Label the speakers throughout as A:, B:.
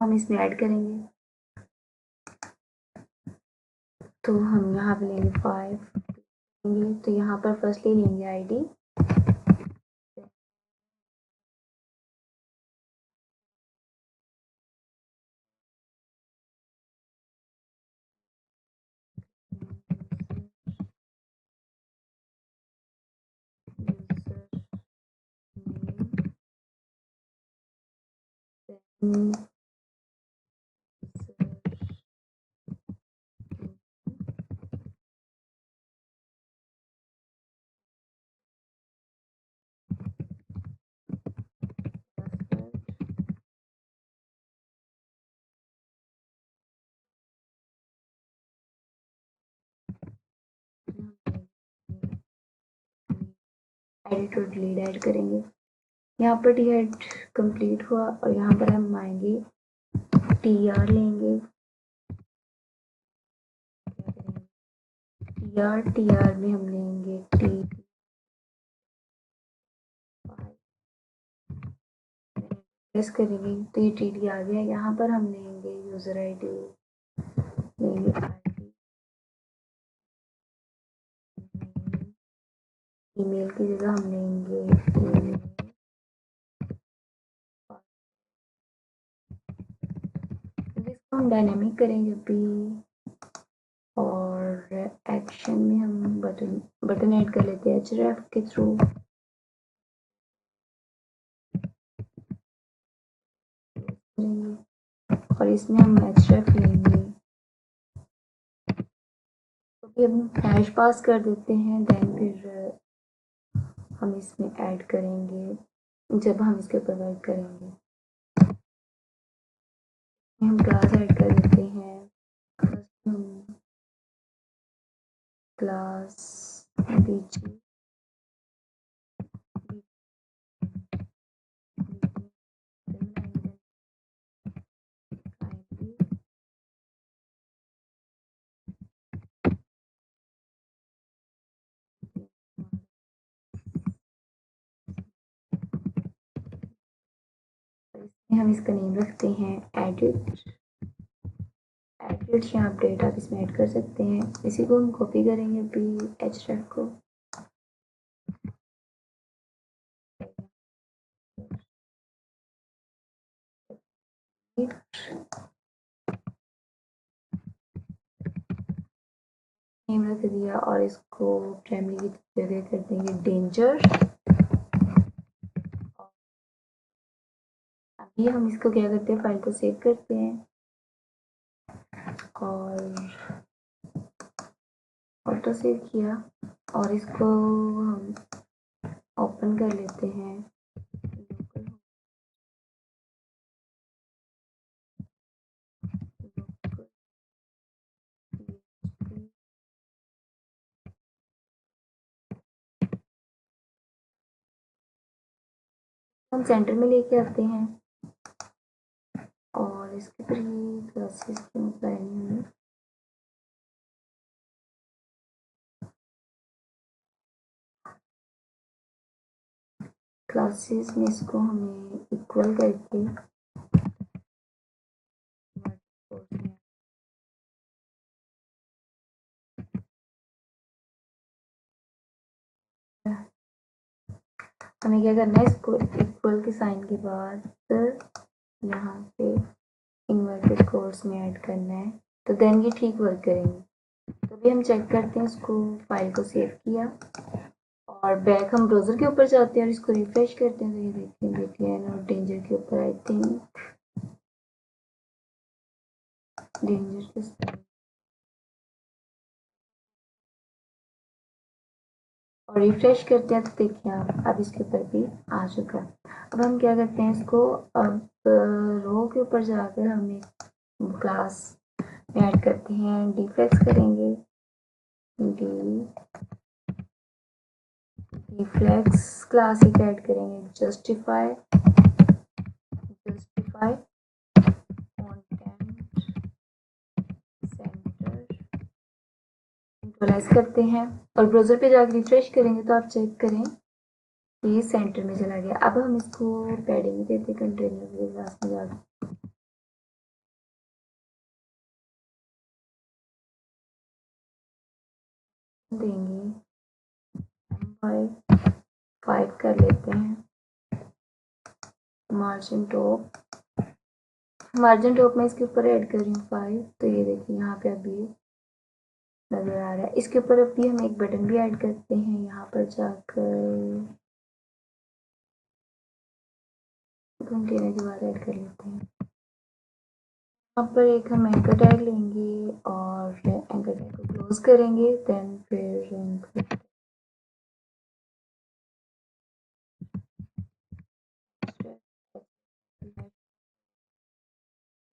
A: हम इसमें ऐड करेंगे। तो हम यहाँ पे लेंगे 5 लेंगे, तो यहाँ पर फर्स्टली लेंगे आईडी, एडिट और डिलीट ऐड करेंगे। यहाँ पर टी एड कंप्लीट हुआ और यहाँ पर हम आएंगे टी आर लेंगे, टी आर में हम लेंगे टी प्रेस करेंगे तो ये टी डी आ गया। यहाँ पर हम लेंगे यूज़र आईडी, लेंगे आईडी, ईमेल की जगह हम लेंगे ईमेल, इसको हम डायनेमिक करेंगे अभी। और एक्शन में हम बटन ऐड कर लेते हैं href के थ्रू। और इसमें हम href लेंगे, तो फिर हम हैश पास कर देते हैं। देन फिर हम इसमें ऐड करेंगे जब हम इसके ऊपर वर्क करेंगे। हम क्लास ऐड कर देते हैं। फर्स्ट हम क्लास बीजी हम इसका नेम रखते हैं एडिट। एडिट यहाँ अपडेट आप इसमें ऐड कर सकते हैं। इसी को हम कॉपी करेंगे अभी href को, नेम रख दिया और इसको प्राइमरी की जगह कर देंगे डेंजर। अभी हम इसको क्या करते हैं, फाइल को सेव करते हैं और ऑटो सेव किया और इसको हम ओपन कर लेते हैं। हम सेंटर में लेके आते हैं और इसके ऊपर ये क्लासेस क्यों अप्लाई नहीं हुई। क्लासेस में इसको हमें इक्वल करके हमें क्या करना है, इसको इक्वल के साइन के बाद यहाँ पे इन्वर्टेड कोर्स में ऐड करना है, तो देन ये ठीक वर्क करेंगे। तो अभी हम चेक करते हैं, इसको फाइल को सेव किया और बैक हम ब्राउज़र के ऊपर जाते हैं और इसको रिफ्रेश करते हैं। तो ये देखिए VPN और डेंजर के ऊपर आई थिंक डेंजर के और रिफ्रेश करते हैं तो देखिए आप अब इसके ऊपर भी आ चुका है। अब हम क्या करते हैं, इसको अब रो के ऊपर जाकर हम एक क्लास ऐड करते हैं, डिफ्लेक्स करेंगे, डिफ्लेक्स क्लास एक ऐड करेंगे, जस्टिफाई कंटेंट सेंटर सिंक्रोनाइज करते हैं और ब्राउज़र पे जाकर रिफ्रेश करेंगे तो आप चेक करें ये सेंटर में चला गया। अब हम इसको पैडिंग देते हैं कंटेनर के क्लास में जाकर देंगे M5 कर लेते हैं। मार्जिन टॉप में इसके ऊपर ऐड कर रही हूँ 5। तो ये देखिए यहाँ पे अभी नजर आ रहा है। इसके ऊपर अभी हम एक बटन भी ऐड करते हैं। यहाँ पर जाकर घंटे के बाद ऐड कर लेते हैं। यहाँ पर एक हम एंकर टैग लेंगे और एंकर टैग को क्लोज करेंगे। देन फिर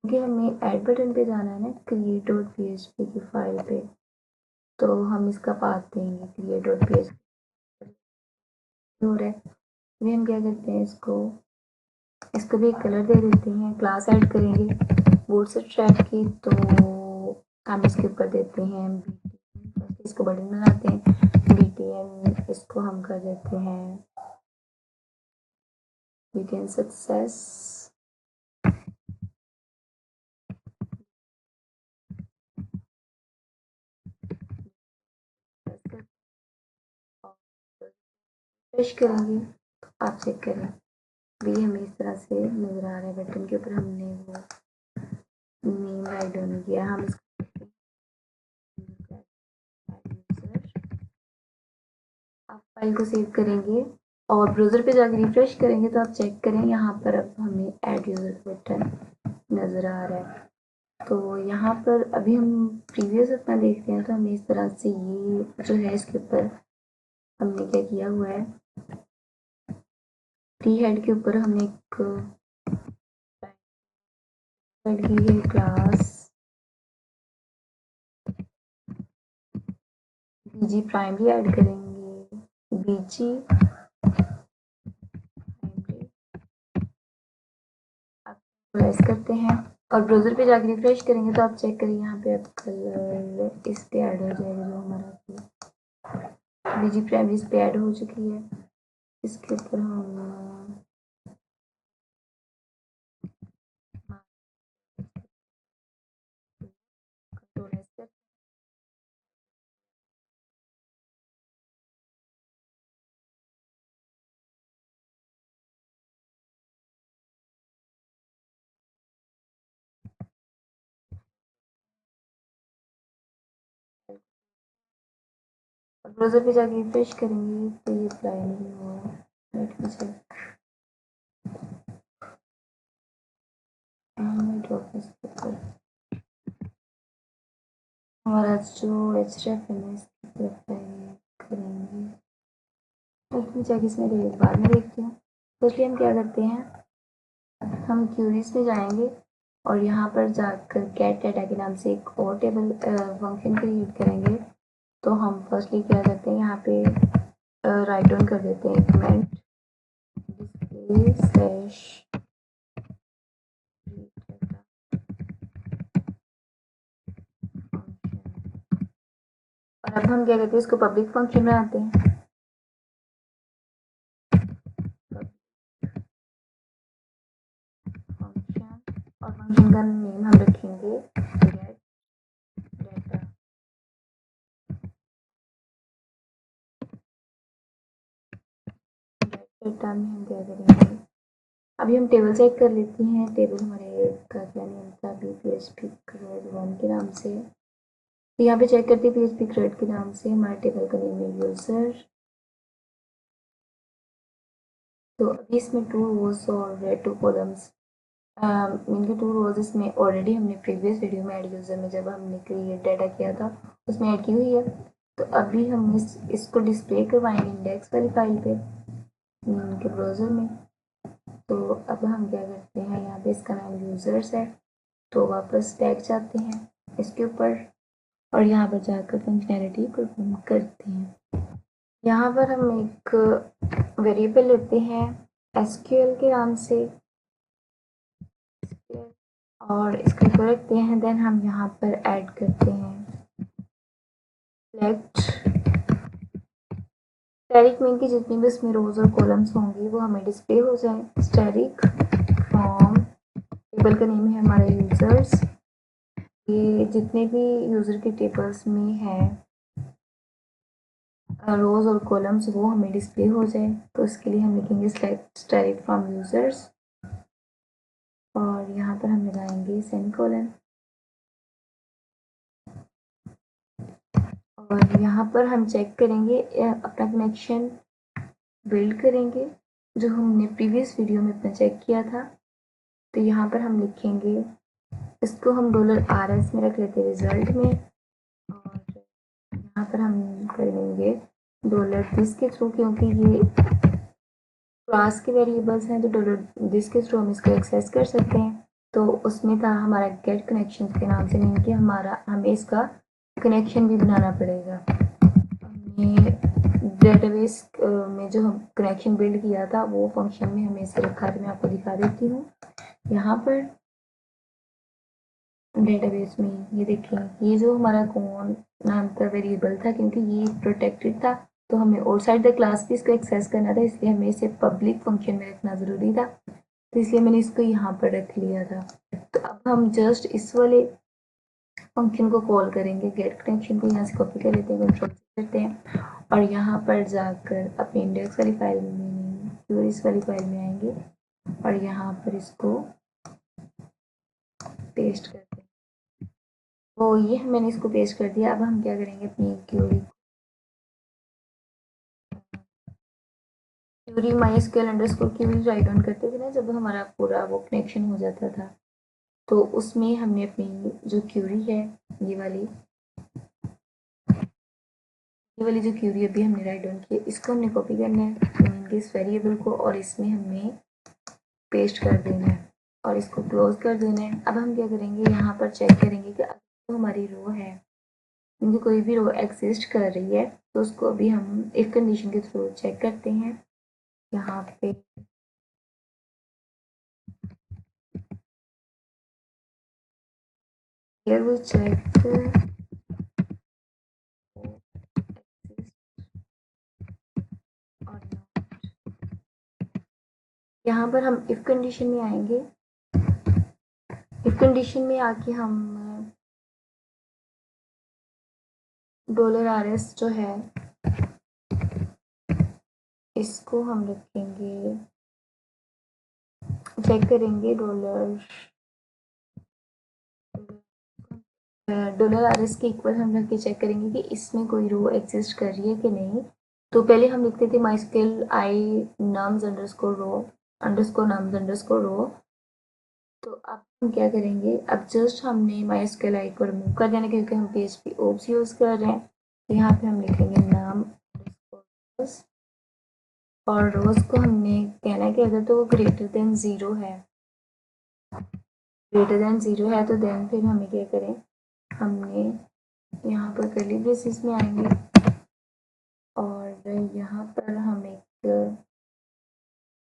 A: क्योंकि हमें ऐड बटन पे जाना है ना, create.php की फाइल पे, तो हम इसका पाथ देंगे create.php हो रहा है। अभी हम क्या करते हैं, इसको भी एक कलर दे देते हैं। क्लास ऐड करेंगे bootstrap की, तो हम इसके ऊपर देते हैं BTN। इसको बटन बनाते हैं BTN, इसको हम कर देते हैं BTN सक्सेस। फ्रेश करेंगे, आप चेक करें, भी हमें इस तरह से नज़र आ रहा है। बटन के ऊपर हमने वो नेम राइट डाउन किया। हम इसको आप फाइल को सेव करेंगे और ब्राउज़र पे जाकर रिफ्रेश करेंगे तो आप चेक करें, यहाँ पर अब हमें ऐड यूज़र बटन नज़र आ रहा है। तो यहाँ पर अभी हम प्रीवियस अपना देखते हैं, तो हमें इस तरह से ये जो है, इसके ऊपर हमने क्या किया हुआ है, टी हेड के ऊपर हमने एक ऐड की है क्लास बीजी प्राइमरी ऐड करेंगे। बीजी प्राइमरी आप प्रेस करते हैं और ब्राउज़र पे जाकर रिफ्रेश करेंगे तो आप चेक करें, यहाँ पे अब कलर इस पे ऐड हो जाएगा जो हमारा बीजी प्राइमरी इस पे ऐड हो चुकी है। इसके ऊपर हम कंट्रोल एस कर और ब्राउज़र पे जाकर रिफ्रेश करेंगे तो ये अप्लाई नहीं हुआ। Let me check. हमारा जो href है ना, इसके ऊपर अप्लाई करेंगे। लेट मी चेक, इसमें बाद में देखते हैं। तो इसलिए हम क्या करते हैं, हम क्यूरीज में जाएंगे और यहाँ पर जाकर कैट डाटा के नाम से एक और टेबल फंक्शन क्रिएट करेंगे। तो हम फर्स्टली क्या करते हैं, यहाँ पे राइट डाउन कर देते हैं कमेंट डिस्प्ले स्लैश और अब हम क्या करते हैं, इसको पब्लिक फंक्शन में आते हैं। फंक्शन और फंक्शन का नेम हम रखेंगे गेट डाटा। डेटा में हम क्या करेंगे, अभी हम टेबल चेक कर लेते हैं। टेबल हमारे का क्या नेम था, php crud 1 के नाम से। तो यहाँ पे चेक करते हैं php crud के नाम से हमारे टेबल का नेम है यूजर। तो अभी इसमें 2 रोज और 2 कॉलम्स, इनके 2 रोज इसमें ऑलरेडी हमने प्रीवियस वीडियो में ऐड यूजर में जब हमने क्रिएट डाटा किया था उसमें ऐड की हुई है। तो अभी हम इसको डिस्प्ले करवाएंगे इंडेक्स वाली फाइल पे इनके ब्राउज़र में। तो अब हम क्या करते हैं, यहाँ पे इसका नाम यूज़र्स है, तो वापस बैक जाते हैं इसके ऊपर और यहाँ पर जाकर फंक्शनैलिटी परफॉर्म करते हैं। यहाँ पर हम एक वेरिएबल लेते हैं एसक्यूएल के नाम से और इसको ऊपर रखते हैं। देन हम यहाँ पर ऐड करते हैं सेलेक्ट स्टैटिक मेन की जितनी भी इसमें रोज और कॉलम्स होंगी वो हमें डिस्प्ले हो जाए। स्टैटिक फ्रॉम टेबल का नेम है हमारे यूजर्स, ये जितने भी यूज़र के टेबल्स में है रोज और कॉलम्स वो हमें डिस्प्ले हो जाए, तो इसके लिए हम लिखेंगे सेलेक्ट स्टाइल फ्रॉम यूजर्स और यहाँ पर हम लगाएंगे सेमीकोलन और यहाँ पर हम चेक करेंगे अपना कनेक्शन बिल्ड करेंगे जो हमने प्रीवियस वीडियो में अपना चेक किया था। तो यहाँ पर हम लिखेंगे, इसको हम $RS में रख लेते हैं रिजल्ट में और यहाँ पर हम करेंगे $this के थ्रू, क्योंकि ये क्लास के वेरिएबल्स हैं तो $this के थ्रू हम इसको एक्सेस कर सकते हैं। तो उसमें था हमारा गेट कनेक्शन के नाम से, मीन कि हमें इसका कनेक्शन भी बनाना पड़ेगा। हमने डेटाबेस में जो हम कनेक्शन बिल्ड किया था वो फंक्शन में हमें इसे रखा है, मैं आपको दिखा देती हूँ। यहाँ पर डेटाबेस में ये देखें, ये जो हमारा कौन नाम का वेरिएबल था, क्योंकि ये प्रोटेक्टेड था तो हमें आउटसाइड द क्लास भी इसको एक्सेस करना था, इसलिए हमें इसे पब्लिक फंक्शन में रखना ज़रूरी था। तो इसलिए मैंने इसको यहाँ पर रख लिया था। तो अब हम जस्ट इस वाले फंक्शन को कॉल करेंगे, गेट कनेक्शन को यहाँ से कॉपी कर लेते हैं, कंट्रोल करते हैं और यहाँ पर जाकर अपने इंडेक्स वाली फाइल में, क्यूरीज वाली फाइल में आएंगे और यहाँ पर इसको पेस्ट करते हैं। तो ये मैंने इसको पेस्ट कर दिया। अब हम क्या करेंगे, अपनी query MySQL underscore query write on करते थे ना, जब हमारा पूरा वो कनेक्शन हो जाता था, तो उसमें हमने अपनी जो क्यूरी है ये वाली जो क्यूरी अभी हमने राइट डाउन की है, इसको हमने कॉपी करना है इस वेरिएबल को और इसमें हमने पेस्ट कर देना है और इसको क्लोज कर देना है। अब हम क्या करेंगे, यहाँ पर चेक करेंगे कि तो हमारी रो है, क्योंकि कोई भी रो एग्जिस्ट कर रही है तो उसको अभी हम इफ कंडीशन के थ्रू चेक करते हैं। यहाँ पे here we check यहाँ पर हम इफ कंडीशन में आएंगे। इफ कंडीशन में आके हम $RS जो है इसको हम रखेंगे, चेक करेंगे $RS के इक्वल हम रख के चेक करेंगे कि इसमें कोई रो एग्जिस्ट कर रही है कि नहीं। तो पहले हम लिखते थे माइस्क्यूएल आई नम्स अंडरस्कोर रो अंडरस्कोर नम्स अंडरस्कोर रो। तो अब हम क्या करेंगे, अब जस्ट हमने माइस्क्यूएल आई को रिमूव कर देना, क्योंकि हम PHP ओप्स यूज़ कर रहे हैं। तो यहाँ पे हम लिखेंगे नाम और रोज को हमने कहना है कि अगर तो वो ग्रेटर देन ज़ीरो है, तो देन फिर हमें क्या करें, हमने यहाँ पर कर्ली ब्रेसेस में आएंगे और यहाँ पर हम एक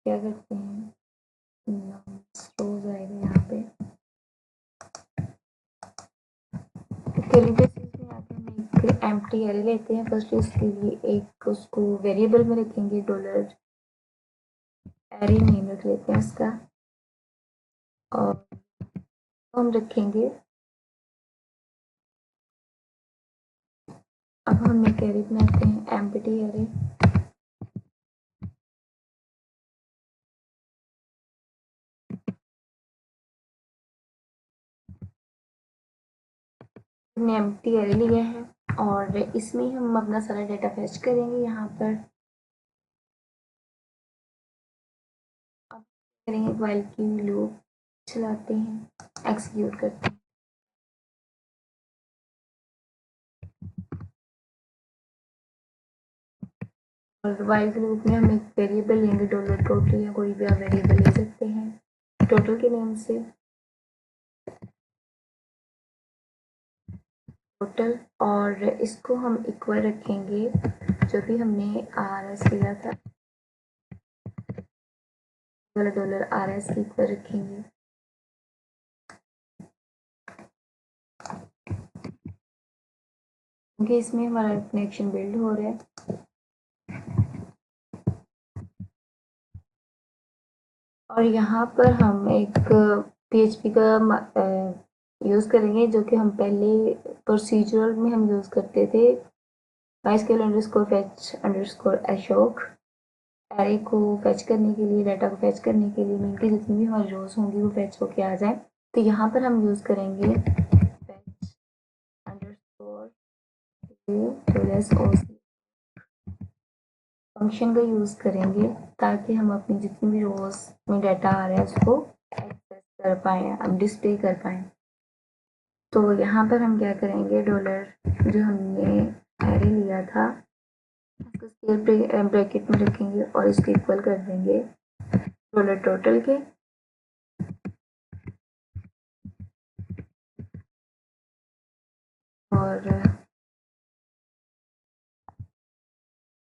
A: क्या करते हैं, रोज आएगा यहाँ पे कर्ली ब्रेसेस में आके हम एक एम्प्टी एरे लेते हैं। फर्स्ट उसके लिए एक उसको वेरिएबल में रखेंगे, $एरे नेम रख लेते हैं उसका और हम रखेंगे। अब हम एक एरे बनाते हैं, एम्प्टी एरे। हमने एम्प्टी एरे लिया है और इसमें हम अपना सारा डेटा फेच करेंगे। यहाँ पर अब करेंगे व्हाइल की लूप चलाते हैं, एक्सिक्यूट करते हैं और व्हाइल के लूप में हम एक वेरिएबल लेंगे, $टोटल या कोई भी आप वेरिएबल ले सकते हैं टोटल के नेम से, टोटल। और इसको हम इक्वल रखेंगे जो भी हमने RS लिया था वाला $RS के इक्वल रखेंगे। क्योंकि इसमें हमारा कनेक्शन बिल्ड हो रहा है। और यहाँ पर हम एक PHP का यूज़ करेंगे जो कि हम पहले प्रोसीजरल में हम यूज़ करते थे mysql underscore fetch underscore Ashok array को फैच करने के लिए, डाटा को फैच करने के लिए मेन की जितनी भी हमारी रोज होंगी वो फैच होके आ जाए। तो यहाँ पर हम यूज करेंगे fetch अंडरस्कोर फंक्शन का यूज करेंगे ताकि हम अपनी जितनी भी रोज में डाटा आ रहा है उसको एक्सेस कर पाए, अब डिस्प्ले कर पाए। तो यहाँ पर हम क्या करेंगे, डॉलर जो हमने एरे लिया था उसको स्केल ब्रैकेट में रखेंगे और इसको इक्वल कर देंगे डॉलर टोटल के।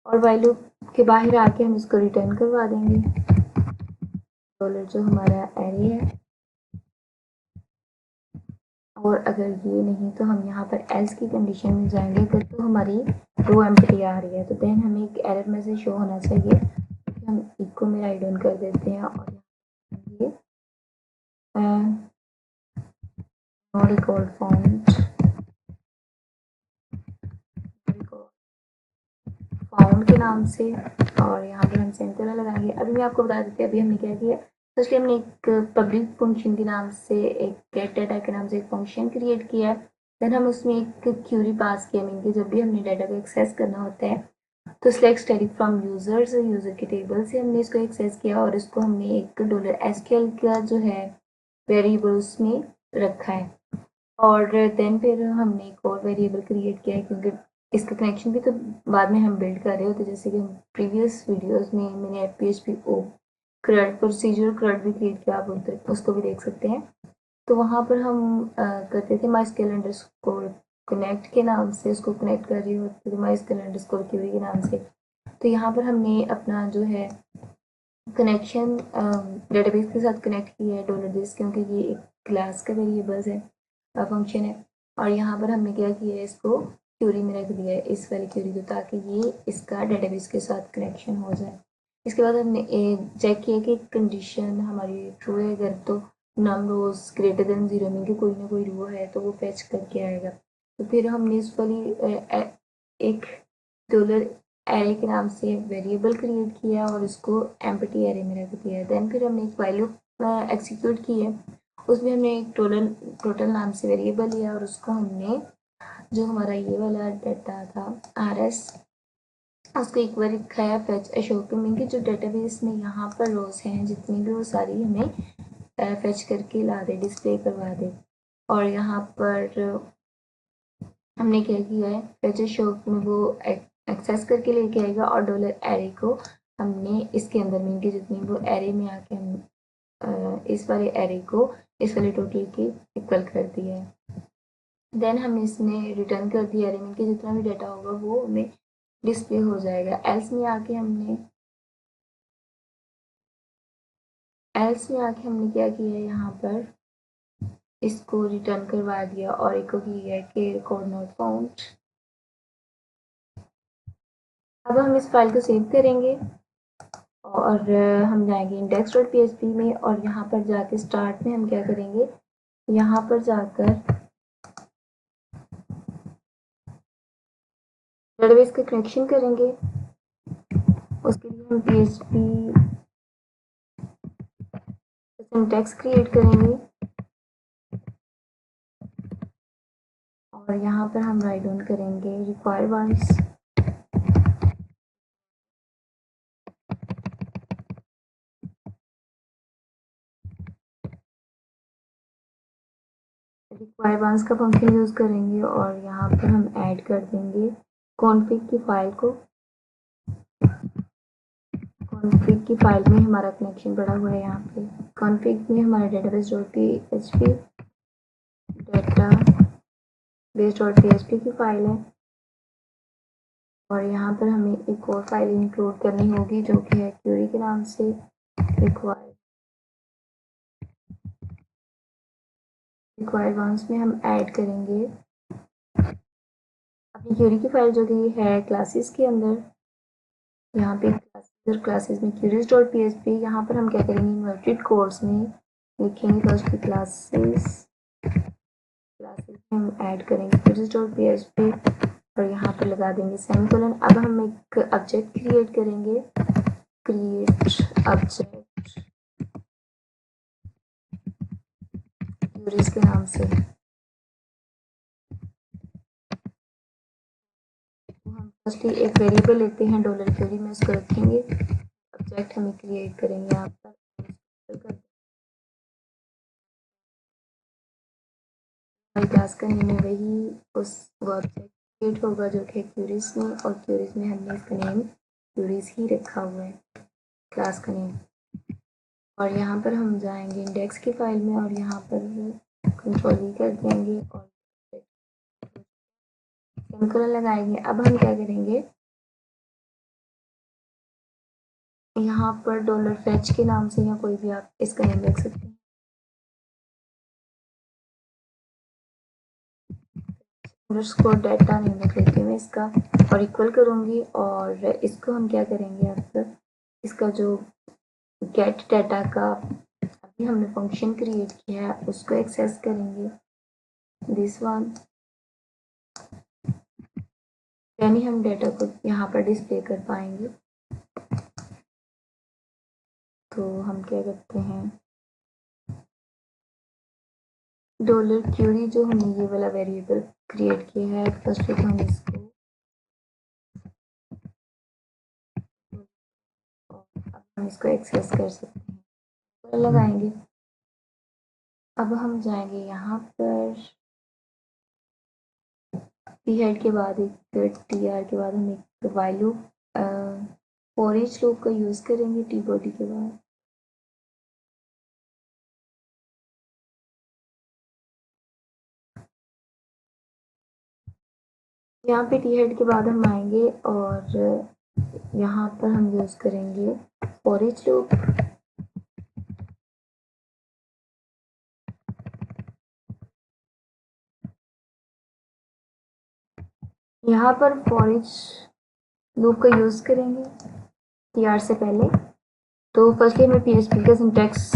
A: और वाइल लूप के बाहर आके हम इसको रिटर्न करवा देंगे डॉलर जो हमारा एरे है। और अगर ये नहीं तो हम यहाँ पर एल्स की कंडीशन में जाएंगे, अगर तो हमारी रो एम्प्टी आ रही है तो देन हमें एक एरर मैसेज शो होना चाहिए, क्योंकि हम इको में राइट डाउन कर देते हैं और ये नॉट इक्वल फाउंड के नाम से, और यहाँ पर हम सेंटर लगाएंगे। अभी मैं आपको बता देती हूँ अभी हमने क्या किया। फर्स्टली हमने एक पब्लिक फंक्शन के नाम से, एक गेट डाटा के नाम से एक फंक्शन क्रिएट किया है। देन हम उसमें एक क्यूरी पास किया, मीन कि जब भी हमने डाटा को एक्सेस करना होता है तो select static from users, user के टेबल से हमने इसको एक्सेस किया और इसको हमने एक डॉलर एसक्यूएल का जो है वेरिएबल उसमें रखा है। और देन फिर हमने एक और वेरिएबल क्रिएट किया है, क्योंकि इसका कनेक्शन भी तो बाद में हम बिल्ड कर रहे होते, जैसे कि हम प्रीवियस वीडियोस में मैंने PHP ओ CRUD प्रोसीजर CRUD भी क्रिएट किया, आप उसको भी देख सकते हैं। तो वहाँ पर हम करते थे mysql अंडरस्कोर कनेक्ट के नाम से, उसको कनेक्ट कर रही होती थी mysql अंडरस्कोर क्यूरी के नाम से। तो यहाँ पर हमने अपना जो है कनेक्शन डेटाबेस के साथ कनेक्ट किया है डॉलर दिस, क्योंकि ये एक क्लास का वेरिएबल्स है, फंक्शन है। और यहाँ पर हमने क्या किया है, इसको क्यूरी में रख दिया है, इस वाली क्यूरी को, ताकि ये इसका डेटाबेस के साथ कनेक्शन हो जाए। इसके बाद हमने चेक किया कि कंडीशन हमारी ट्रू है, अगर तो नम रोज ग्रेटर देन 0 में कि कोई ना कोई रो है तो वो फैच करके आएगा। तो फिर हमने इस वाली एक डॉलर एरे के नाम से वेरिएबल क्रिएट किया और इसको एम्प्टी एरे में रख दिया। देन फिर हमने एक वाइल लूप एग्जीक्यूट की है, उसमें हमने एक टोटल नाम से वेरिएबल लिया और उसको हमने जो हमारा ये वाला डाटा था RS उसको एक बार रखा है फैच अशोक में कि जो डेटाबेस में यहाँ पर रोज हैं जितनी भी वो सारी हमें फैच करके ला दे, डिस्प्ले करवा दे। और यहाँ पर हमने क्या किया है, फैच अशोक में वो एक्सेस करके लेके आएगा और डॉलर एरे को हमने इसके अंदर में कि जितनी वो एरे में आके हम इस वाले एरे को इस वाले टोटल के इक्वल कर दिया है। देन हमने इसमें रिटर्न कर दिया एरे में कि जितना भी डाटा होगा वो हमें डिस्प्ले हो जाएगा। एल्स में आके हमने क्या किया है, यहाँ पर इसको रिटर्न करवा दिया और एक को किया है कि कोड नॉट फाउंड। अब हम इस फाइल को सेव करेंगे और हम जाएंगे index.php में और यहाँ पर जाके स्टार्ट में हम क्या करेंगे, यहाँ पर जाकर डेटाबेस का कनेक्शन करेंगे। उसके लिए हम PHP सिंटैक्स क्रिएट करेंगे और यहाँ पर हम राइट डाउन करेंगे रिक्वायर वंस। रिक्वायर वंस का फंक्शन यूज करेंगे और यहाँ पर हम ऐड कर देंगे कॉन्फिग की फाइल को। कॉन्फिग की फाइल में हमारा कनेक्शन पड़ा हुआ है, यहाँ पे कॉन्फिग में हमारा database.php database.php की फाइल है और यहाँ पर हमें एक और फाइल इंक्लूड करनी होगी जो कि है क्यूरी के नाम से रिक्वायर्ड वंस में हम ऐड करेंगे अपनी क्यूरी की फाइल जो कि है क्लासेस के अंदर। यहाँ पे क्लासेस में क्यूरीज.php, यहाँ पर हम क्या करेंगे, इन्वर्टेड कोर्स में लिखेंगे फर्स्ट की क्लासेस में हम ऐड करेंगे क्यूरीज.php और यहाँ पर लगा देंगे सेमीकोलन। अब हम एक ऑब्जेक्ट क्रिएट करेंगे, क्रिएट ऑब्जेक्ट क्यूरीज के नाम से। तो हम फर्स्टली एक वेरिएबल लेते हैं डॉलर क्यूरी में, उसको रखेंगे, ऑब्जेक्ट हमें क्रिएट करेंगे यहाँ पर। टास्क का नेम वही उस ऑब्जेक्ट क्रिएट होगा जो कि क्यूरीज में, और क्यूरीज में हमने इसका नेम क्यूरीज ही रखा हुआ है, क्लास का नेम। और यहाँ पर हम जाएंगे इंडेक्स की फाइल में और यहाँ पर कंट्रोल ई कर देंगे और सेमीकोलन लगाएंगे। अब हम क्या करेंगे, यहाँ पर डॉलर फैच के नाम से या कोई भी आप इसका नेम रख सकते हैं। अंडरस्कोर डाटा नेम रख लेती हूँ इसका और इक्वल करूँगी। और इसको हम क्या करेंगे, अब इसका जो गेट डाटा का अभी हमने फंक्शन क्रिएट किया है उसको एक्सेस करेंगे, दिस वन, यानी हम डाटा को यहाँ पर डिस्प्ले कर पाएंगे। तो हम क्या करते हैं, डॉलर क्यूरी जो हमने ये वाला वेरिएबल क्रिएट किया है, फर्स्ट तो हम इसको अब हम इसको एक्सेस कर सकते हैं, लगाएंगे। अब हम जाएंगे यहाँ पर पी हेड के बाद एक टी आर के बाद हम एक while loop for each loop का यूज़ करेंगे टी बॉडी के बाद। यहाँ पे टी हेड के बाद हम आएंगे और यहाँ पर हम यूज़ करेंगे फॉर ईच लूप। यहाँ पर फॉर ईच लूप का यूज़ करेंगे टी आर से पहले। तो फर्स्टली हमें PHP का सिंटैक्स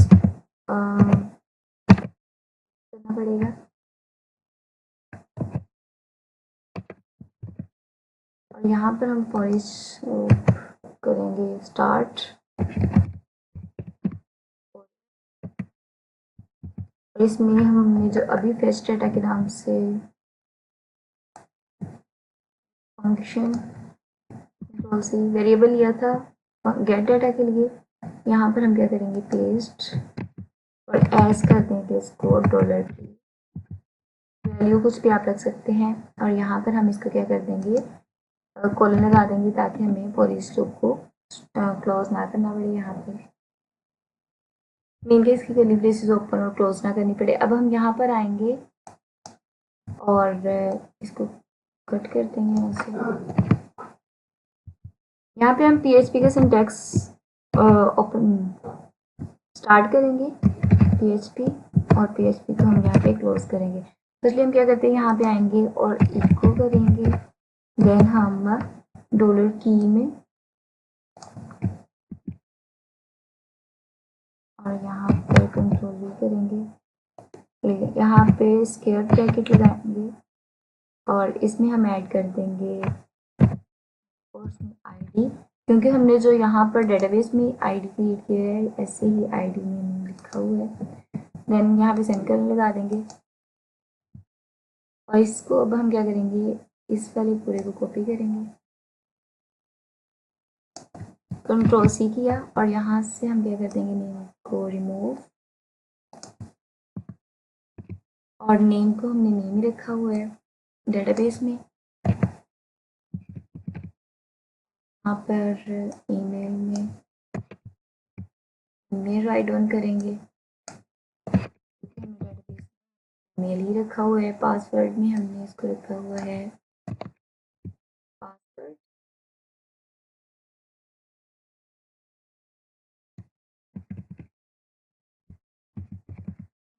A: करना पड़ेगा। और यहाँ पर हम फॉर ईच करेंगे स्टार्ट, और इसमें हमने जो अभी फेच डाटा के नाम से फंक्शन कंट्रोल से वेरिएबल लिया था गेट डाटा के लिए, यहाँ पर हम क्या करेंगे, पेस्ट और एस कर देंगे इसको डॉलर की वैल्यू, कुछ भी आप रख सकते हैं। और यहाँ पर हम इसको क्या कर देंगे, कॉलन लगा देंगे ताकि हमें फॉर ईच लूप को क्लोज ना करना पड़े। यहाँ पे मेन केस की कर्ली ब्रेसेस ओपन और क्लोज ना करनी पड़े। अब हम यहाँ पर आएंगे और इसको कट कर देंगे यहाँ से। यहाँ पे हम PHP का सिंटैक्स ओपन स्टार्ट करेंगे PHP, और PHP को हम यहाँ पे क्लोज करेंगे। तो इसलिए हम क्या करते हैं, यहाँ पे आएंगे और इको करेंगे, देन हम डॉलर की में और यहाँ पर कंट्रोल भी करेंगे, यहाँ पे स्क्वायर ब्रैकेट लगाएंगे और इसमें हम ऐड कर देंगे आईडी, क्योंकि हमने जो यहाँ पर डेटाबेस में आईडी क्रिएट किया है ऐसे ही आईडी में लिखा हुआ है। देन यहाँ पे सेमीकोलन लगा देंगे और इसको अब हम क्या करेंगे, इस वाले पूरे को कॉपी करेंगे, कंट्रोल सी किया और यहाँ से हम क्या कर देंगे, नेम को रिमूव, और नेम को हमने नेम ही रखा हुआ है डेटाबेस में। यहाँ पर ईमेल में ईमेल राइट ऑन करेंगे, मेल ही रखा हुआ है। पासवर्ड में हमने इसको रखा हुआ है पासवर्ड।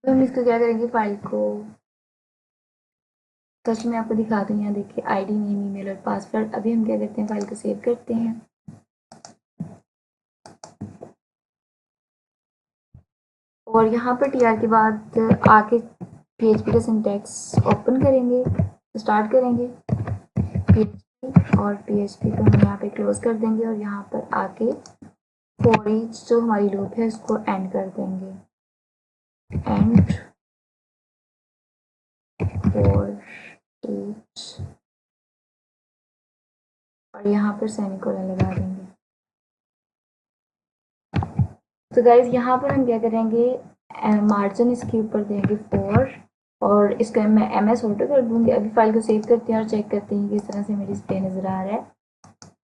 A: तो हम इसको क्या करेंगे, फाइल को फर्स्ट मैं आपको दिखा दूँ, यहाँ देखिए आईडी नेम ईमेल और पासवर्ड। अभी हम क्या करते हैं, फाइल को सेव करते हैं और यहाँ पर टीआर के बाद आके PHP का सिंटैक्स ओपन करेंगे, स्टार्ट करेंगे PHP और PHP को हम यहाँ पे क्लोज कर देंगे और यहाँ पर आके फॉर ईच जो हमारी लूप है उसको एंड कर देंगे, एंड फॉर ईच, और यहाँ पर सेमीकोलन लगा देंगे। तो गाइज यहाँ पर हम क्या करेंगे, मार्जिन इसके ऊपर देंगे 4 और इसको मैं MS ऑटो कर दूंगी। अभी फाइल को सेव करते हैं और चेक करते हैं कि इस तरह से हमें डिस्प्ले नज़र आ रहा है।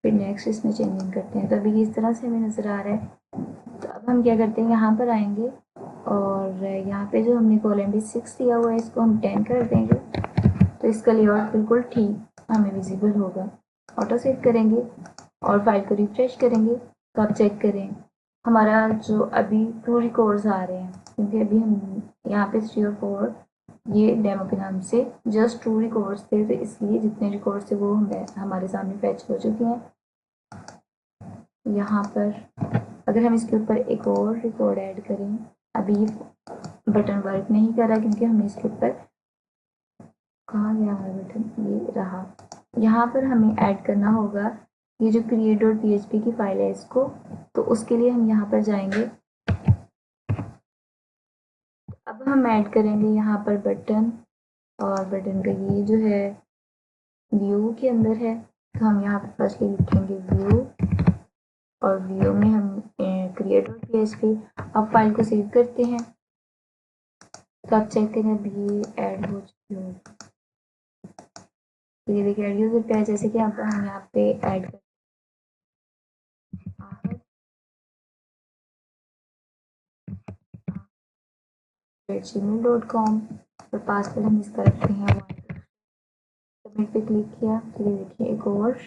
A: फिर नेक्स्ट इसमें चेंजिंग करते हैं, तो अभी इस तरह से हमें नज़र आ रहा है। तो अब हम क्या करते हैं, यहाँ पर आएंगे और यहाँ पे जो हमने कॉलम भी 6 दिया हुआ है इसको हम 10 कर देंगे, तो इसका लेआउट बिल्कुल ठीक हमें विजिबल होगा। ऑटो सेव करेंगे और फाइल को रिफ्रेश करेंगे, तो आप चेक करें हमारा जो अभी 2 रिकॉर्ड्स आ रहे हैं, क्योंकि अभी हम यहाँ पे 3 और 4 ये डेमो के नाम से जस्ट 2 रिकॉर्ड्स थे, तो इसलिए जितने रिकॉर्ड्स थे वो हमारे सामने फैच हो चुके हैं। यहाँ पर अगर हम इसके ऊपर एक और रिकॉर्ड ऐड करें, अभी बटन वर्क नहीं कर रहा क्योंकि हमें इसके ऊपर, कहाँ गया हमारा बटन, ये रहा। यहाँ पर हमें ऐड करना होगा ये जो create.php की फाइल है इसको, तो उसके लिए हम यहाँ पर जाएंगे। अब हम ऐड करेंगे यहाँ पर बटन, और बटन का ये जो है व्यू के अंदर है, तो हम यहाँ पर फर्स्टली लिखेंगे व्यू, और व्यू में हम create.php। अब फाइल को सेव करते हैं, तो आप चेक करें अभी ये ऐड हो चुकी होगी। ये देखिए ऐड यूजर पे है, जैसे कि हम यहाँ पे ऐड कर gmail.com और पासवर्ड हम इसका रखते हैं 1। सबमिट पे क्लिक किया, तो ये देखिए एक और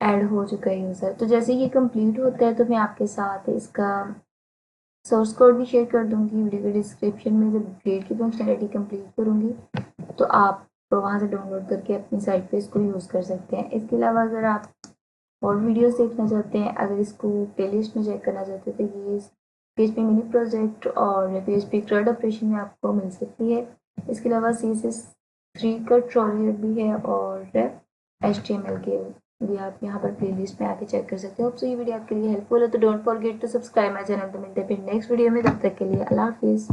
A: ऐड हो चुका है यूज़र। तो जैसे ये कंप्लीट होता है तो मैं आपके साथ इसका सोर्स कोड भी शेयर कर दूंगी वीडियो के डिस्क्रिप्शन में। जब ग्रेड की फंक्शनलिटी कंप्लीट करूंगी तो आप वहाँ से डाउनलोड करके अपनी साइट पे इसको यूज़ कर सकते हैं। इसके अलावा अगर आप और वीडियोस देखना चाहते हैं, अगर इसको प्लेलिस्ट में चेक करना चाहते हैं, तो ये PHP मिनी प्रोजेक्ट और PHP CRUD ऑपरेशन में आपको मिल सकती है। इसके अलावा CSS3 का ट्यूटोरियल भी है और HTML के भी आप यहाँ पर प्लेलिस्ट में आके चेक कर सकते हो। तो ये वीडियो आपके लिए हेल्पफुल है, तो don't forget to subscribe my channel. तो मिलते हैं फिर नेक्स्ट वीडियो में, तब तक के लिए अल्लाह हाफिज़।